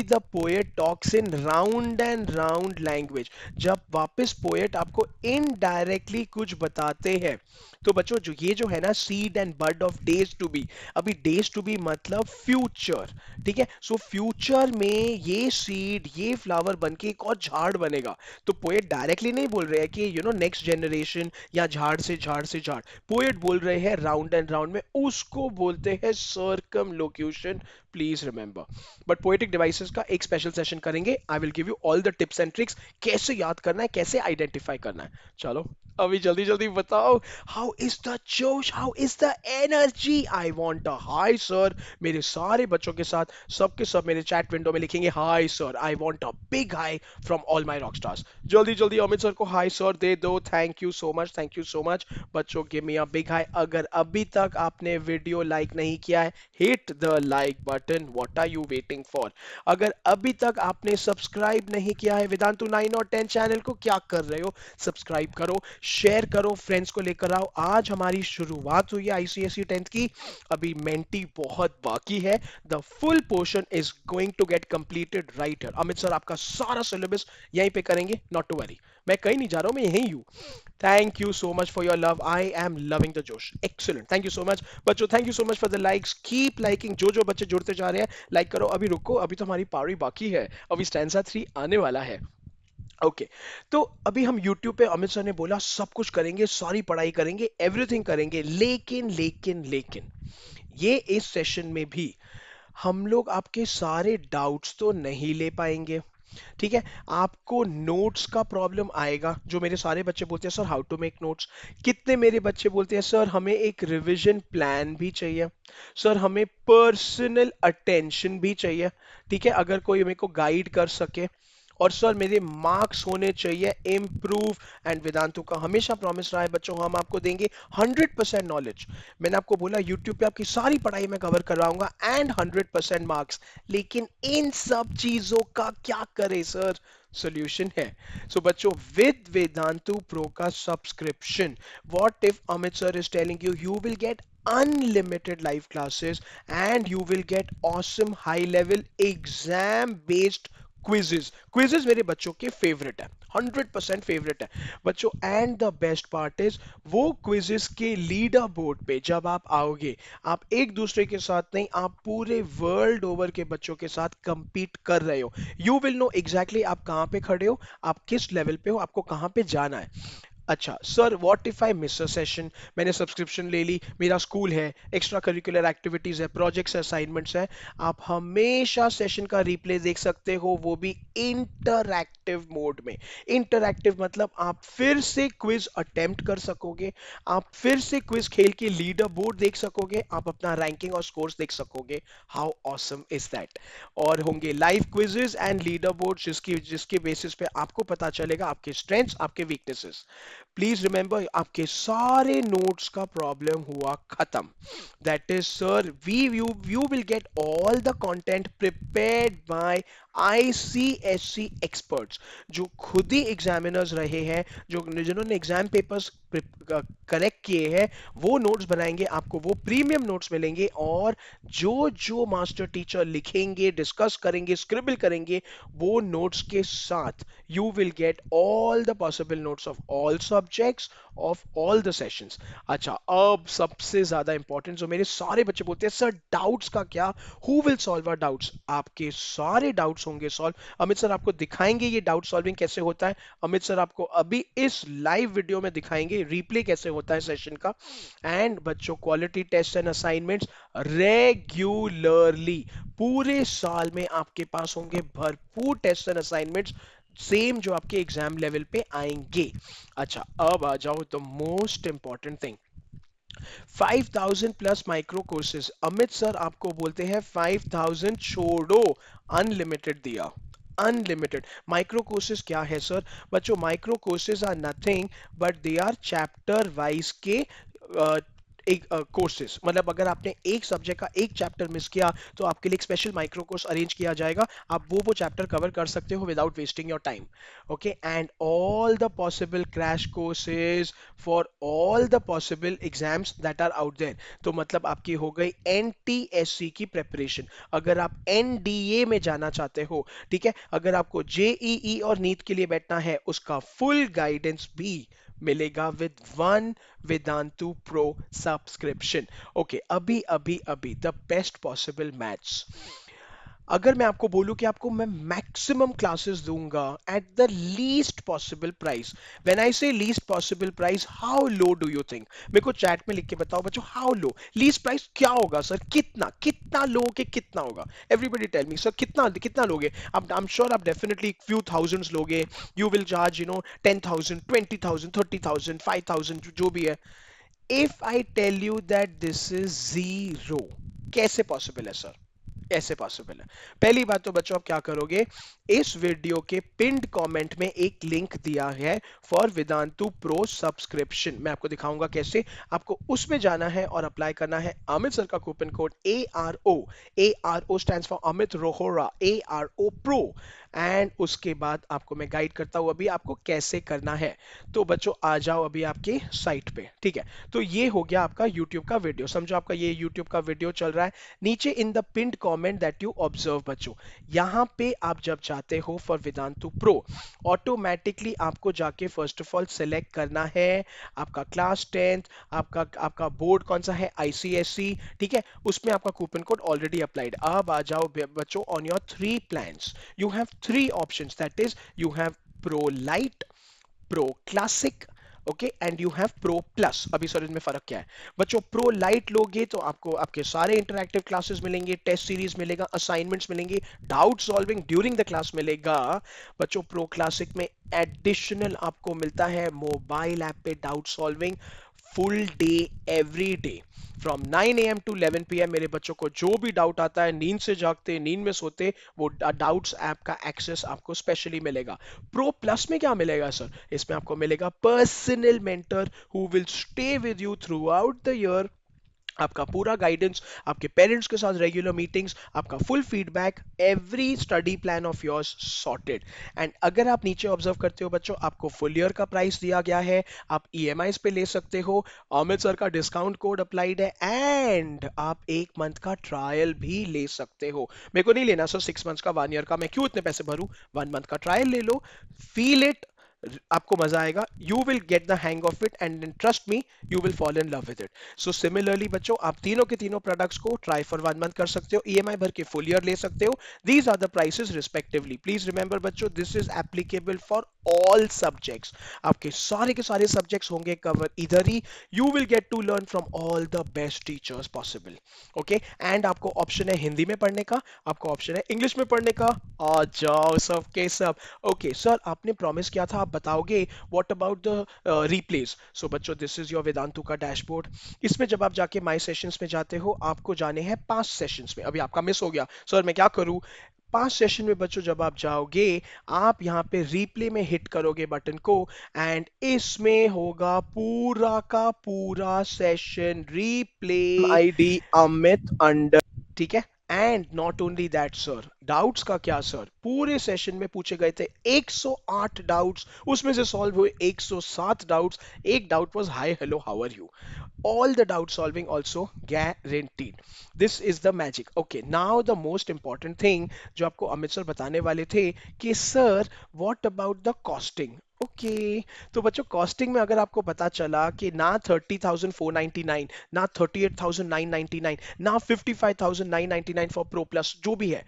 S1: the poet talks in round and round language, जब वापस पोएट आपको इनडायरेक्टली कुछ बताते हैं. तो बच्चों जो ये जो है ना, seed and bud of days to be. अभी डेज टू बी मतलब फ्यूचर. ठीक है, सो फ्यूचर में ये सीड, ये फ्लावर बन के एक और झाड़ बनेगा. तो पोएट डायरेक्टली नहीं बोल रहे हैं कि नेक्स्ट जनरेशन या झाड़ से झाड़ से झाड़. पोएट बोल रहे हैं राउंड एंड राउंड में, उसको बोलते हैं circumlocution. Please remember. But poetic devices का एक स्पेशल सेशन करेंगे, I will give you all the tips and tricks, कैसे याद करना है, कैसे आइडेंटिफाई करना है। चलो अभी जल्दी जल्दी बताओ, हाउ इज द जोश, how is the energy, I want a high sir. मेरे सारे बच्चों के साथ सबके सब मेरे चैट विंडो में लिखेंगे hi sir, I want a big hi from all my rock stars. जल्दी जल्दी अमित सर को हाई सर दे दो, thank you so much, thank you so much. बच्चों give me a big hi. अगर अभी तक आपने वीडियो लाइक नहीं किया है, hit the like button, what are you waiting for. अगर अभी तक आपने सब्सक्राइब नहीं किया है वेदांतु 9 और 10 चैनल को, क्या कर रहे हो, सब्सक्राइब करो, शेयर करो, फ्रेंड्स को लेकर आओ। आज हमारी शुरुआत हुई है आईसीएसई 10th की, अभी मेंटी बहुत बाकी है। The full portion is going to get completed right here. Amit sir आपका सारा सिलेबस यहीं पे करेंगे, नॉट टू वरी। मैं कहीं नहीं जा रहा हूं, मैं यहीं हूं। Thank you so much for your love, I am loving the जोश, excellent, thank you so much. बच्चों thank you so much for the likes, keep liking, जो जो बच्चे जुड़ते जा रहे हैं लाइक करो। अभी रुको, अभी तो हमारी पारी बाकी है, अभी स्टैंजा 3 आने वाला है। ओके तो अभी हम YouTube पे, अमित सर ने बोला सब कुछ करेंगे, सारी पढ़ाई करेंगे, एवरीथिंग करेंगे, लेकिन लेकिन लेकिन ये इस सेशन में भी हम लोग आपके सारे डाउट्स तो नहीं ले पाएंगे। ठीक है, आपको नोट्स का प्रॉब्लम आएगा, जो मेरे सारे बच्चे बोलते हैं sir how to make notes. कितने मेरे बच्चे बोलते हैं सर हमें एक रिवीजन प्लान भी चाहिए, सर हमें पर्सनल अटेंशन भी चाहिए। ठीक है, अगर कोई मेरे को गाइड कर सके, और सर मेरे मार्क्स होने चाहिए इम्प्रूव। एंड वेदांतु का हमेशा प्रॉमिस रहा है बच्चों, हम आपको देंगे 100% नॉलेज। मैंने आपको बोला यूट्यूब पे आपकी सारी पढ़ाई मैं कवर करवाऊंगा एंड 100% मार्क्स। लेकिन इन सब चीजों का क्या करें सर, सोल्यूशन है। सो बच्चों, विद वेदांतु प्रो का subscription, what if Amit sir is telling you, you will gate unlimited live classes and you will get awesome high level exam based quizzes. Quizzes मेरे बच्चों के फेवरेट है, 100% फेवरेट है बच्चों। And the best part is, वो quizzes के leader board पे जब आप आओगे, आप एक दूसरे के साथ नहीं, आप पूरे वर्ल्ड ओवर के बच्चों के साथ compete कर रहे हो। यू विल नो एग्जैक्टली आप कहाँ पे खड़े हो, आप किस लेवल पे हो, आपको कहाँ पे जाना है। अच्छा sir, what if I miss a session, मैंने सब्सक्रिप्शन ले ली, मेरा स्कूल है, एक्स्ट्रा करिकुलर एक्टिविटीज है, प्रोजेक्ट्स है, असाइनमेंट्स है, आप हमेशा सेशन का रिप्ले देख सकते हो, वो भी इंटरैक्टिव मोड में। इंटरैक्टिव मतलब आप फिर से क्विज अटेम्प्ट कर सकोगे, आप फिर से क्विज खेल के लीडर बोर्ड देख सकोगे, आप अपना रैंकिंग और स्कोर्स देख सकोगे। How awesome is that. और होंगे live quizzes and leader board, जिसकी जिसके बेसिस पे आपको पता चलेगा आपके स्ट्रेंथ्स, आपके वीकनेसेस। प्लीज रिमेंबर, आपके सारे नोट्स का प्रॉब्लम हुआ खत्म। That is sir, we you will get all the content prepared by ICSC experts, जो खुद ही एग्जामिनर्स रहे हैं, जो जिन्होंने एग्जाम पेपर्स करेक्ट किए हैं, वो नोट्स बनाएंगे, आपको वो प्रीमियम नोट्स मिलेंगे। और जो जो मास्टर टीचर लिखेंगे, डिस्कस करेंगे, स्क्रिबल करेंगे, वो नोट्स के साथ you will get all the possible notes of all subjects of all the sessions। अच्छा, अब सबसे ज्यादा इंपॉर्टेंट, जो मेरे सारे बच्चे बोलते हैं सर डाउट्स का क्या, who will solve our doubts, आपके सारे डाउट्स होंगे सॉल्व। अमित सर आपको दिखाएंगे ये डाउट सॉल्विंग कैसे होता है, अमित सर आपको अभी इस लाइव वीडियो में दिखाएंगे रिप्ले कैसे होता है सेशन का। एंड बच्चों, quality test and assignments regularly पूरे साल में आपके पास होंगे भरपूर टेस्ट एंड असाइनमेंट्स, सेम जो आपके एग्जाम लेवल पे आएंगे। अच्छा, अब आ जाओ the most important thing, 5000 plus micro courses. Amit sir आपको बोलते हैं 5000 छोड़ो, अनलिमिटेड दिया, अनलिमिटेड। माइक्रो कोर्सेज क्या है सर, बच्चों micro courses are nothing but they are chapter wise के एक कोर्सेज। मतलब अगर आपने एक सब्जेक्ट का एक चैप्टर मिस किया, तो आपके लिए एक स्पेशल माइक्रो कोर्स अरेंज किया जाएगा, आप वो चैप्टर कवर कर सकते हो without wasting your time. Okay, and all the possible crash courses for all the possible exams that are out there. तो मतलब आपकी हो गई एनटीएससी की प्रेपरेशन। अगर आप एनडीए में जाना चाहते हो, ठीक है, अगर आपको जेईई और नीट के लिए बैठना है, उसका फुल गाइडेंस भी मिलेगा with one Vedantu pro subscription. Okay, अभी अभी अभी द बेस्ट पॉसिबल मैथ्स, अगर मैं आपको बोलूं कि आपको मैं मैक्सिमम क्लासेस दूंगा at the least possible price, when I say least possible price, how low do you think? मेरे को चैट में लिख के बताओ बच्चों, हाउ लो लीस्ट प्राइस क्या होगा सर? कितना कितना लोगे, कितना होगा? एवरीबडी टेल मी सर, कितना कितना लोगे? अब आई एम श्योर आप डेफिनेटली फ्यू थाउजेंड्स लोगे। यू विल चार्ज 10,000, 20,000, 30,000, 5,000, जो भी है। If I tell you that this is zero, कैसे पॉसिबल है सर? ऐसे पॉसिबल है। पहली बात तो बच्चों, आप क्या करोगे, इस वीडियो के पिंड कमेंट में एक लिंक दिया है फॉर वेदांतु प्रो सब्सक्रिप्शन। मैं आपको दिखाऊंगा कैसे। आपको उसमें जाना है और अप्लाई करना है अमित सर का coupon code ARO stands for Amit Rohora, ARO pro. And उसके बाद आपको मैं गाइड करता हूं अभी आपको कैसे करना है। तो बच्चों आ जाओ अभी आपकी साइट पे, ठीक है? तो ये हो गया आपका यूट्यूब का वीडियो। समझो आपका ये यूट्यूब का वीडियो चल रहा है। नीचे इन द पिंड कमेंट दैट यू ऑब्जर्व बच्चों, यहाँ पे आप जब जाते हो फॉर वेदांतु प्रो, ऑटोमेटिकली आपको जाके फर्स्ट ऑफ ऑल सेलेक्ट करना है आपका क्लास 10th, आपका आपका बोर्ड कौन सा है, ICSE, ठीक है? उसमें आपका कूपन कोड ऑलरेडी अप्लाइड। अब आ जाओ बच्चों on your three plans, you have three options, that is you have pro light, pro classic, okay, and you have pro plus. अभी सर इनमें फर्क क्या है बच्चों? प्रो लाइट लोगे तो आपको आपके सारे इंटरैक्टिव क्लासेस मिलेंगे, टेस्ट सीरीज मिलेगा, असाइनमेंट्स मिलेंगे, doubt solving during the class मिलेगा। बच्चों प्रो क्लासिक में एडिशनल आपको मिलता है मोबाइल ऐप पे doubt solving full day, every day, from 9 AM to 11 PM। मेरे बच्चों को जो भी डाउट आता है, नींद से जागते नींद में सोते, वो डाउट्स ऐप का एक्सेस आपको स्पेशली मिलेगा। प्रो प्लस में क्या मिलेगा सर? इसमें आपको मिलेगा personal mentor who will stay with you through out the year, आपका पूरा गाइडेंस, आपके पेरेंट्स के साथ रेगुलर मीटिंग्स, आपका full feedback, every study plan of yours sorted. And अगर आप नीचे ऑब्जर्व करते हो बच्चों, आपको फुल ईयर का प्राइस दिया गया है, आप EMIs पे ले सकते हो, अमित सर का डिस्काउंट कोड अप्लाइड है, एंड आप एक मंथ का ट्रायल भी ले सकते हो। मेरे को नहीं लेना सर 6 मंथ्स का, 1 ईयर का, मैं क्यों इतने पैसे भरूं? 1 मंथ का ट्रायल ले लो, फील इट, आपको मजा आएगा, you will get the hang of it, and trust me you will fall in love with it. So similarly बच्चों, आप तीनों के तीनों प्रोडक्ट्स को ट्राई फॉर 1 मंथ कर सकते हो, EMI भर के फुल ईयर ले सकते हो। These are the prices respectively. Please remember बच्चों, this is applicable for all subjects. आपके सारे के सारे सब्जेक्ट्स होंगे कवर इधर ही। You will get to learn from all the best teachers possible, okay? And आपको ऑप्शन है हिंदी में पढ़ने का, आपको ऑप्शन है इंग्लिश में पढ़ने का। आ जाओ सब के सब। ओके सर, आपने प्रॉमिस किया था आप बताओगे व्हाट अबाउट द रिप्लेस। सो बच्चों, दिस इज योर वेदांतु का डैशबोर्ड। इसमें जब आप जाके माई सेशंस में जाते हो, आपको जाने हैं 5 सेशंस में। अभी आपका मिस हो गया सर, मैं क्या करूं? 5 सेशन में बच्चों जब आप जाओगे, आप यहाँ पे रिप्ले में हिट करोगे बटन को, एंड इसमें होगा पूरा का पूरा session replay, ID Amit under, ठीक है? And not only that sir, doubts का क्या सर? पूरे सेशन में पूछे गए थे 108 डाउट्स, उसमें से सॉल्व हुए 107 डाउट्स। एक doubt was hi hello how are you. All the doubt solving also guaranteed. This is the magic. Okay, now the most important thing जो आपको अमित सर बताने वाले थे कि sir what about the costing? Okay तो बच्चों, costing में अगर आपको पता चला कि ना 30,499, ना 38,999, ना 55,999 फॉर प्रो प्लस, जो भी है,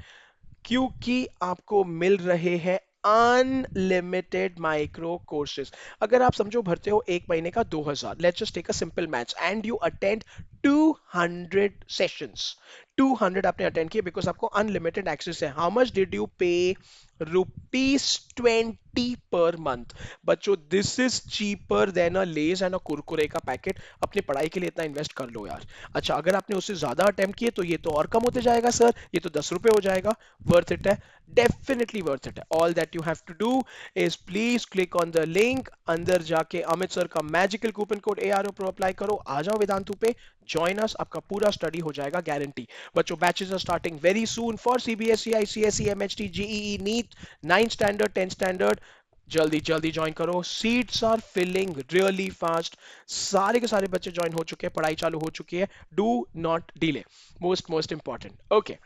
S1: क्योंकि आपको मिल रहे हैं अनलिमिटेड माइक्रो कोर्सेज। अगर आप समझो भरते हो एक महीने का 2,000, let's just take a simple maths, and you attend 200 sessions, 200 आपने अटेंड किए बिकॉज आपको अनलिमिटेड एक्सेस है। How much did you pay? ₹20 per month. बच्चों this is cheaper than a Lay's and a Kurkure का पैकेट। अपनी पढ़ाई के लिए इतना इन्वेस्ट कर लो यार। अच्छा, अगर आपने उससे ज्यादा अटेम्प्ट किए तो ये तो और कम होते जाएगा सर, ये तो 10 रुपए हो जाएगा। वर्थ इट है, डेफिनेटली वर्थ इट है। All that you have to do is please click on the link, अंदर जाके अमित सर का magical coupon code ARO pro apply करो, आ जाओ वेदांतु पे, ज्वाइन अस, आपका पूरा स्टडी हो जाएगा गारंटी। बच्चों batches are starting very soon for CBSE, ICSE, MHT, JEE, NEET, 9th standard, 10th standard. जल्दी जल्दी ज्वाइन करो, seats are filling really fast. सारे के सारे बच्चे ज्वाइन हो चुके हैं, पढ़ाई चालू हो चुकी है। Do not delay, most most important, okay?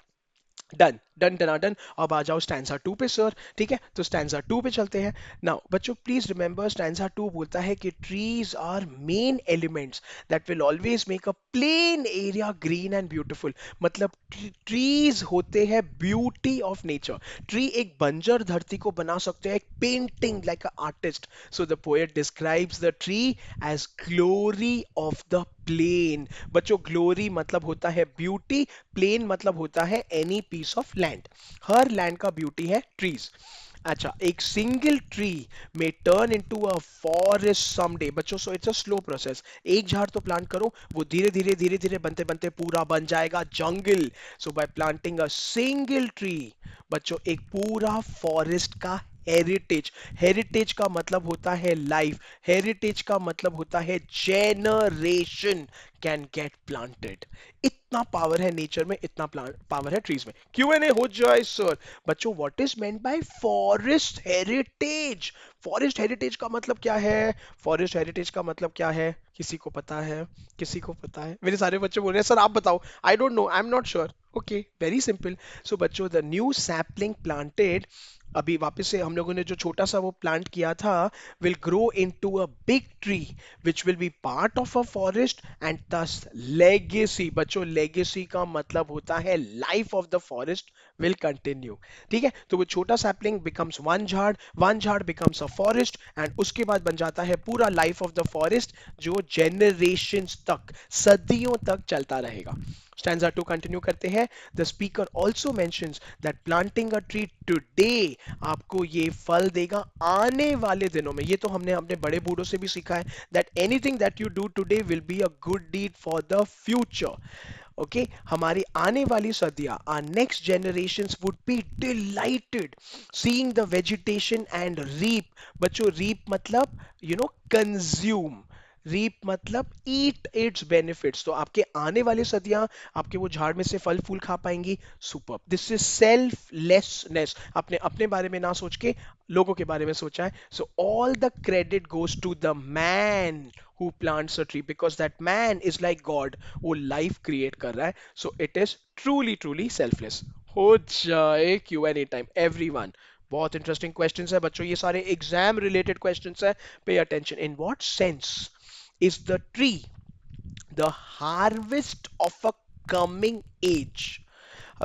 S1: Done done done done. अब आ जाओ स्टैंजा टू पे सर। ठीक है, तो स्टैंजा टू पे चलते हैं। नाउ बच्चों प्लीज रिमेंबर, स्टैंजा टू बोलता है कि trees are main elements that will always make a plain area green and beautiful. मतलब ट्रीज होते हैं ब्यूटी ऑफ नेचर। ट्री एक बंजर धरती को बना सकते हैं एक painting like a artist. So the poet describes the tree as glory of the plain. बच्चों ग्लोरी मतलब होता है ब्यूटी, प्लेन मतलब होता है एनी पीस ऑफ लैंड। हर लैंड का ब्यूटी है ट्रीज। अच्छा, एक सिंगल ट्री में turn into a forest someday. बच्चों so it's a slow process. एक झाड़ तो प्लांट करो, वो धीरे धीरे बनते बनते पूरा बन जाएगा जंगल। So by planting a single tree, बच्चों एक पूरा फॉरेस्ट का हेरिटेज। हेरिटेज का मतलब होता है लाइफ, हेरिटेज का मतलब होता है जेनरेशन कैन गेट प्लांटेड। इतना पावर है नेचर में, इतना पावर है ट्रीज में। Q&A हो जाए सर। बच्चों what is meant by forest heritage? Forest heritage का मतलब क्या है? फॉरेस्ट हेरिटेज का मतलब क्या है? किसी को पता है? किसी को पता है? मेरे सारे बच्चे बोल रहे हैं सर आप बताओ। I don't know, I am not sure. Okay, very simple. So बच्चों द न्यू सैपलिंग प्लांटेड, अभी वापस से हम लोगों ने जो छोटा सा वो प्लांट किया था, will grow into a big tree which will be part of a forest and thus legacy। बच्चों legacy का मतलब होता है life of the forest will continue। ठीक है, तो वो छोटा sapling becomes one झाड़ becomes a forest, and उसके बाद बन जाता है पूरा life of the forest जो generations तक, सदियों तक चलता रहेगा। Stanza 2 कंटिन्यू करते हैं। The speaker also mentions that planting a tree today आपको ये फल देगा आने वाले दिनों में। ये तो हमने अपने बड़े बूढ़ों से भी सीखा है, that anything that you do today will be a good deed for the future। Okay, हमारी आने वाली सदियां, our next generations would be delighted seeing the vegetation and reap। बच्चों reap मतलब consume, रीप मतलब ईट इट्स बेनिफिट्स। तो आपके आने वाली सदियां आपके वो झाड़ में से फल फूल खा पाएंगी। Super, this is selflessness. अपने अपने बारे में ना सोच के लोगों के बारे में सोचा है। So all the credit goes to the man who plants a tree, because that man is like God. वो लाइफ क्रिएट कर रहा है। So it is truly truly selfless. हो जाए Q&A टाइम एवरीवन। बहुत इंटरेस्टिंग क्वेश्चंस है बच्चों, ये सारे एग्जाम रिलेटेड क्वेश्चंस है। Pay attention. In what sense is the tree the harvest of a coming age?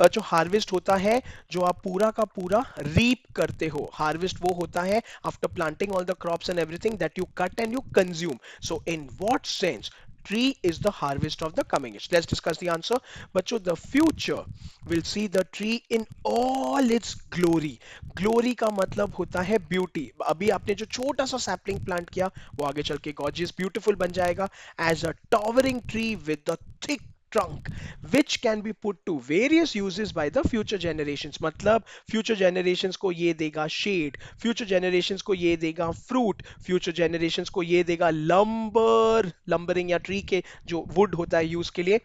S1: जो हार्वेस्ट होता है, जो आप पूरा का पूरा रीप करते हो, हार्वेस्ट वो होता है after planting all the crops and everything that you cut and you consume. So in what sense tree is the harvest of the coming age? Let's discuss the answer. बच्चों the future will see the tree in all its glory। Glory का मतलब होता है beauty. अभी आपने जो छोटा सा सैपलिंग प्लांट किया, वो आगे चल के गॉर्जियस ब्यूटीफुल बन जाएगा as a towering tree with the thick trunk which can be put to various uses by the future generations। मतलब future generations को ये देगा shade, future generations को ये देगा fruit, future generations को ये देगा lumber, lumbering या tree के जो wood होता है use के लिए।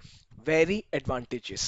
S1: Very advantageous।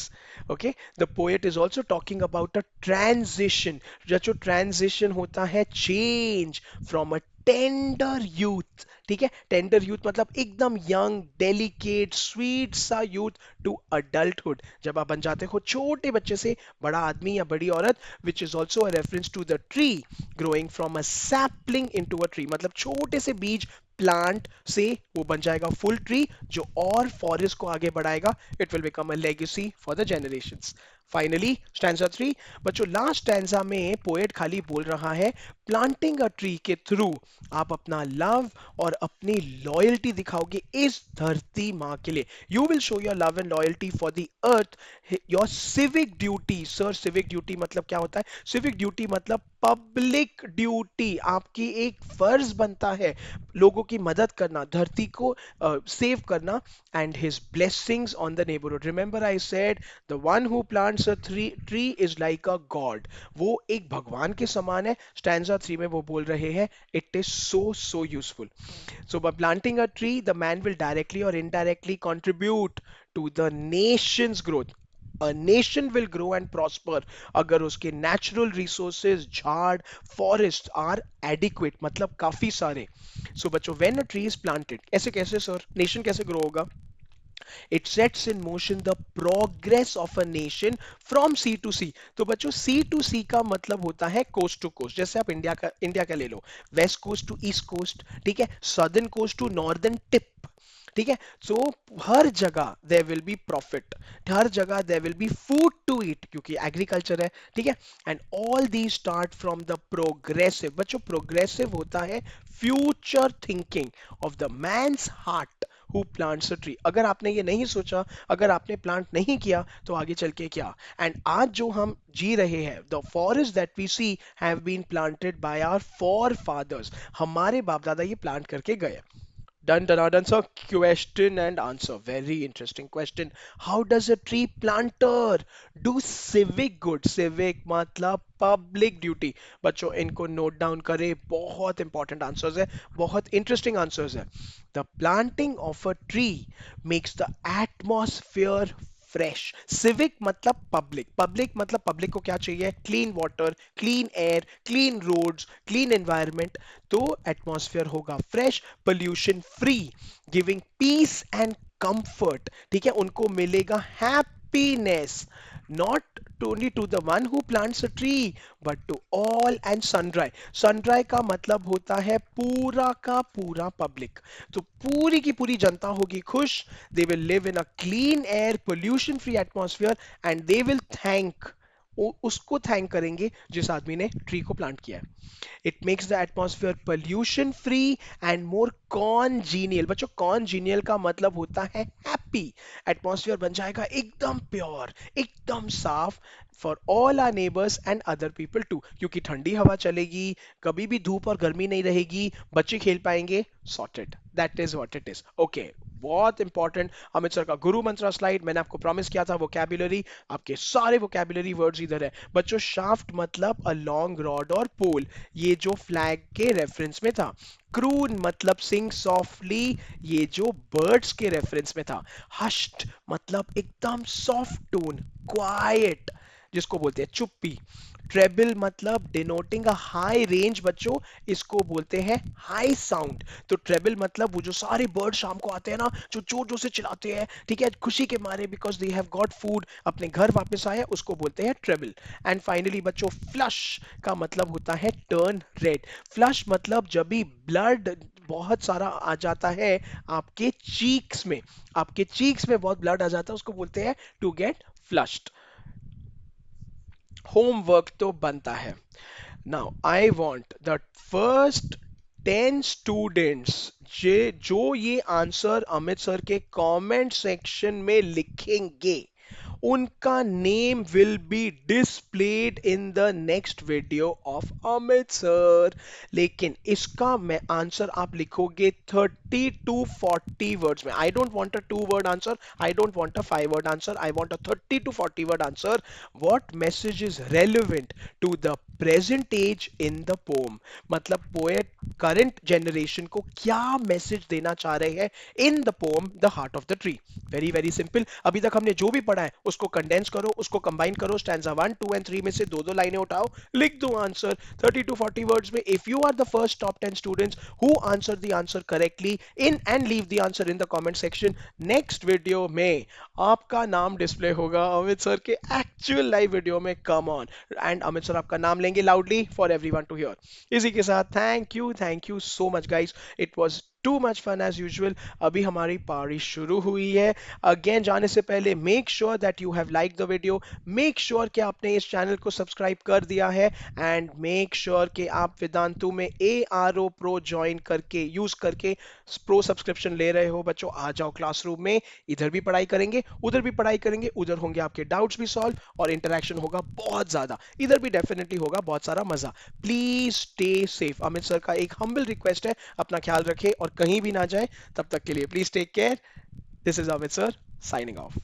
S1: Okay, the poet is also talking about a transition। जो transition होता है change from a tender youth. ठीक है, टेंडर यूथ मतलब एकदम यंग डेलिकेट स्वीट सा यूथ टू अडल्टहुड। जब आप बन जाते हो छोटे बच्चे से बड़ा आदमी या बड़ी औरत, which is also a reference to the tree growing from a sapling into a tree. मतलब छोटे से बीज प्लांट से वो बन जाएगा फुल ट्री जो और फॉरेस्ट को आगे बढ़ाएगा। It will become a legacy for the generations. Finally stanza 3। बच्चों लास्ट स्टैंजा में पोएट खाली बोल रहा है प्लांटिंग अ ट्री के थ्रू आप अपना लव और अपनी लॉयल्टी दिखाओगे इस धरती माँ के लिए। You will show your love and loyalty for the earth. Your civic duty. Sir civic duty मतलब क्या होता है? सिविक ड्यूटी मतलब पब्लिक ड्यूटी। आपकी एक फर्ज बनता है लोगों की मदद करना, धरती को सेव करना, and his blessings on the neighbourhood. Remember I said the one who plants a tree is like a God. वो एक भगवान के समान है। स्टैंजा 3 में वो बोल रहे हैं it is so useful. So by planting a tree, the man will directly or indirectly contribute to the nation's growth. A nation will grow and prosper अगर उसके natural resources, झाड़, forests are adequate, मतलब काफी सारे। So बच्चों when a tree is planted, ऐसे कैसे sir nation कैसे grow होगा? It sets in motion the progress of a nation from sea to sea. तो बच्चों सी टू सी का मतलब होता है कोस्ट टू कोस्ट। जैसे आप इंडिया का ले लो, west coast to east coast, ठीक है, southern coast to northern tip, ठीक है। सो हर जगह देयर विल बी प्रॉफिट, हर जगह there will be food to eat, क्योंकि एग्रीकल्चर है, ठीक है। And all the start from the progressive, बच्चों प्रोग्रेसिव होता है future thinking of the man's heart who plants a tree. अगर आपने ये नहीं सोचा, अगर आपने प्लांट नहीं किया, तो आगे चल के क्या। एंड आज जो हम जी रहे हैं, the forest that we see have been planted by our forefathers, हमारे बाप दादा ये प्लांट करके गए। Done, done, done. So, question and answer. Very interesting question. How does a tree planter do civic good? Civic मतलब public duty. बच्चों इनको note down करें, बहुत इंपॉर्टेंट आंसर्स है, बहुत इंटरेस्टिंग आंसर्स है। The planting of a tree makes the atmosphere fresh. Civic मतलब public, public मतलब पब्लिक को क्या चाहिए, clean water, clean air, clean roads, clean environment. तो एटमॉस्फेयर होगा fresh, pollution free, giving peace and comfort, ठीक है। उनको मिलेगा happiness, not only to the one who plants a tree but to all and sundry। sundry का मतलब होता है पूरा का पूरा पब्लिक। तो पूरी की पूरी जनता होगी खुश, they will live in a clean air, pollution free atmosphere, and they will thank, उसको थैंक करेंगे जिस आदमी ने ट्री को प्लांट किया है। It makes the atmosphere pollution free and more congenial. बच्चों कॉन्जीनियल का मतलब होता है हैप्पी। एटमॉस्फेयर बन जाएगा एकदम प्योर, एकदम साफ, for all our neighbours and other people too, क्योंकि ठंडी हवा चलेगी, कभी भी धूप और गर्मी नहीं रहेगी, बच्चे खेल पाएंगे, sorted. That is what it is. Okay, बहुत इंपॉर्टेंट अमित सर का गुरु मंत्रा स्लाइड, मैंने आपको प्रॉमिस किया था वोकैबुलरी, आपके सारे वोकैबुलरी वर्ड्स इधर है। बच्चों शाफ्ट मतलब अ लॉन्ग रॉड और पोल, ये जो फ्लैग के रेफरेंस में था। क्रून मतलब सिंग सॉफ्टली, ये जो बर्ड्स के रेफरेंस में था। हश्ड मतलब एकदम सॉफ्ट टोन, क्वाइट, जिसको बोलते हैं चुप्पी। ट्रेबल मतलब डिनोटिंग अ हाई रेंज, बच्चों इसको बोलते हैं हाई साउंड। तो ट्रेबल मतलब वो जो सारे बर्ड शाम को आते हैं ना, जो जोर जोर से चिल्लाते हैं, ठीक है, खुशी के मारे, because they have got food, अपने घर वापस आए, उसको बोलते हैं ट्रेबल। एंड फाइनली बच्चों फ्लश का मतलब होता है टर्न रेड। फ्लश मतलब जब भी ब्लड बहुत सारा आ जाता है आपके चीक्स में, आपके चीक्स में बहुत ब्लड आ जाता है, उसको बोलते हैं टू गेट फ्लश्ड। होमवर्क तो बनता है। Now I want the first 10 students जे जो ये आंसर अमित सर के कमेंट सेक्शन में लिखेंगे, उनका name will be displayed in the next video of Amit sir. लेकिन इसका मैं आंसर आप लिखोगे 30 to 40 वर्ड्स में। I don't want a 2 word answer, I don't want a 5 word answer, I want a 30 to 40 word answer. What message is relevant to the present age in the poem, मतलब poet current generation को क्या message देना चाह रहे हैं in the poem the heart of the tree. Very very simple. अभी तक हमने जो भी पढ़ा है उसको कंडेंस करो, उसको कंबाइन करो, स्टैंजा 1, 2 एंड 3 में से दो दो लाइनें उठाओ, लिख दो आंसर 30 to 40 वर्ड्स में। If you are the first top 10 students who answer the answer correctly in and leave the answer in the comment section, next video में आपका नाम डिस्प्ले होगा अमित सर के एक्चुअल लाइव वीडियो में। Come on, and Amit sir आपका नाम लेंगे loudly for everyone to hear. इसी के साथ thank you so much guys, it was to much fun as usual. अभी हमारी पारी शुरू हुई है। अगेन जाने से पहले make sure that you have like the video, make sure कि आपने इस चैनल को सब्सक्राइब कर दिया है, एंड मेक श्योर कि आप वेदांतु में ARO प्रो ज्वाइन करके यूज करके प्रो सब्सक्रिप्शन ले रहे हो। बच्चों आ जाओ क्लासरूम में, इधर भी पढ़ाई करेंगे, उधर भी पढ़ाई करेंगे, उधर होंगे आपके डाउट्स भी सॉल्व और इंटरेक्शन होगा बहुत ज्यादा, इधर भी डेफिनेटली होगा बहुत सारा मजा। Please stay safe, Amit sir का एक हम्बल रिक्वेस्ट है, अपना ख्याल रखें और कहीं भी ना जाए। तब तक के लिए please take care. This is Amit sir signing of.